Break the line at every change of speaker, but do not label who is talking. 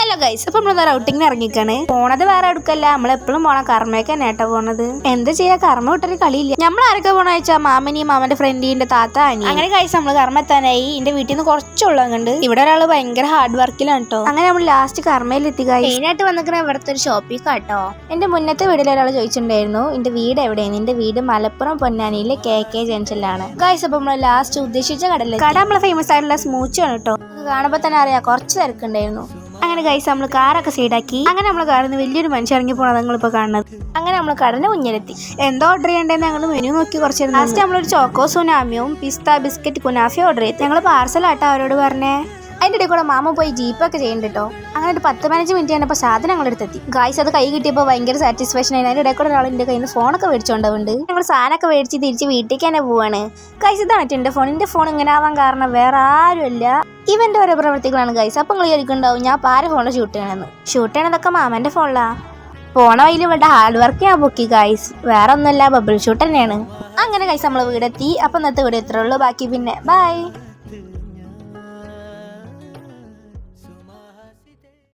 Hello guys, അപ്പൊ നമ്മള് റൗട്ടിങ്ങിന് ഇറങ്ങിക്കാണ്. പോണത് വേറെ എടുക്കല്ല, നമ്മളെപ്പോഴും പോണ കർമ്മയൊക്കെ നേട്ടാ പോണത്. എന്താ ചെയ്യാ, കർമ്മ വിട്ടൊരു കളിയില്ല. നമ്മളാരൊക്കെ പോണ വെച്ചാൽ മാമനെയും മാമന്റെ ഫ്രണ്ടിന്റെ താത്ത അനി. അങ്ങനെ ഗൈസ് നമ്മള് കർമ്മ എത്താനായി. എന്റെ വീട്ടിൽ നിന്ന് കുറച്ചുള്ളതുകൊണ്ട് ഇവിടെ ഒരാള് ഭയങ്കര ഹാർഡ് വർക്കിലാണ് കേട്ടോ. അങ്ങനെ നമ്മൾ ലാസ്റ്റ് കർമ്മയിലെത്തി. മെയിനായിട്ട് വന്നിരിക്കുന്ന ഇവിടുത്തെ ഒരു ഷോപ്പിൽ കേട്ടോ. എന്റെ മുന്നത്തെ വീട്ടിൽ ഒരാൾ ചോദിച്ചിട്ടുണ്ടായിരുന്നു എന്റെ വീട് എവിടെയാണ്. എന്റെ വീട് മലപ്പുറം പൊന്നാനിയിലെ KK ജംഗ്ഷനിലാണ് ഗൈസ്. അപ്പൊ നമ്മള് ലാസ്റ്റ് ഉദ്ദേശിച്ച കട നമ്മള് ഫേമസ് ആയിട്ടുള്ള സ്മൂച്ചാണ് കേട്ടോ. കാണുമ്പോ തന്നെ അറിയാം കുറച്ച് തിരക്കുണ്ടായിരുന്നു. അങ്ങനെ ഗൈസ് നമ്മൾ കാറൊക്കെ സൈഡാക്കി. അങ്ങനെ നമ്മൾ കാറിൽ നിന്ന് വലിയൊരു മനുഷ്യൻ ഇറങ്ങി പോണത് നിങ്ങളിപ്പോൾ കാണുന്നത്. അങ്ങനെ നമ്മൾ കടന്റെ മുന്നിലെത്തി. എന്തോ ഓർഡർ ചെയ്യേണ്ടതെന്ന് ഞങ്ങൾ മെനു നോക്കി കുറച്ച് ലാസ്റ്റ് നമ്മളൊരു ചോക്കോ സുനാമിയും പിസ്ത ബിസ്ക്കറ്റ് കുനാഫി ഓർഡർ ചെയ്തു. ഞങ്ങൾ പാർസലാട്ടോ അവരോട് പറഞ്ഞേ. അതിൻ്റെ ഇടയിൽ കൂടെ മാമ പോയി ജീപ്പൊക്കെ ചെയ്യുന്നുണ്ട് കേട്ടോ. അങ്ങനെ ഒരു 10-15 മിനിറ്റ് കഴിഞ്ഞപ്പോൾ സാധനം ഞങ്ങളെടുത്തെത്തി. ഗായ്സ് അത് കൈ കിട്ടിയപ്പോൾ ഭയങ്കര സാറ്റിസ്ഫാക്ഷൻ ആയിരുന്നു. അതിൻ്റെ ഇടയിൽ കൂടെ ഒരാളിൻ്റെ കയ്യിൽ നിന്ന് ഫോണൊക്കെ മേടിച്ചുകൊണ്ടുണ്ട്. ഞങ്ങൾ സാധനമൊക്കെ മേടിച്ച് തിരിച്ച് വീട്ടിലേക്ക് തന്നെ പോവാണ്. ഗായ്സ് ഇതാണ് എൻ്റെ ഫോൺ. എൻ്റെ ഫോൺ ഇങ്ങനെ ആവാൻ കാരണം വേറെ ആരുമില്ല, ഇവൻ്റെ ഓരോ പ്രവൃത്തികളാണ് ഗൈസ്. അപ്പം നിങ്ങൾ ചോദിക്കുന്നുണ്ടാവും ഞാൻ ആരെ ഫോണിൽ ഷൂട്ട് ചെയ്യണമെന്നൊക്കെ മാമൻ്റെ ഫോണിലാണ്. പോണ വഴിയിൽ ഇവിടെ ഹാർഡ് വർക്ക് ഞാൻ പൊക്കി ഗൈസ്. വേറെ ഒന്നുമല്ല, ബബിൾ ഷൂട്ട് തന്നെയാണ്. അങ്ങനെ ഗൈസ് നമ്മൾ വീടെത്തി. അപ്പം ഇന്നത്തെ വീഡിയോ ഇത്രേ ഉള്ളൂ. ബാക്കി പിന്നെ ബൈ.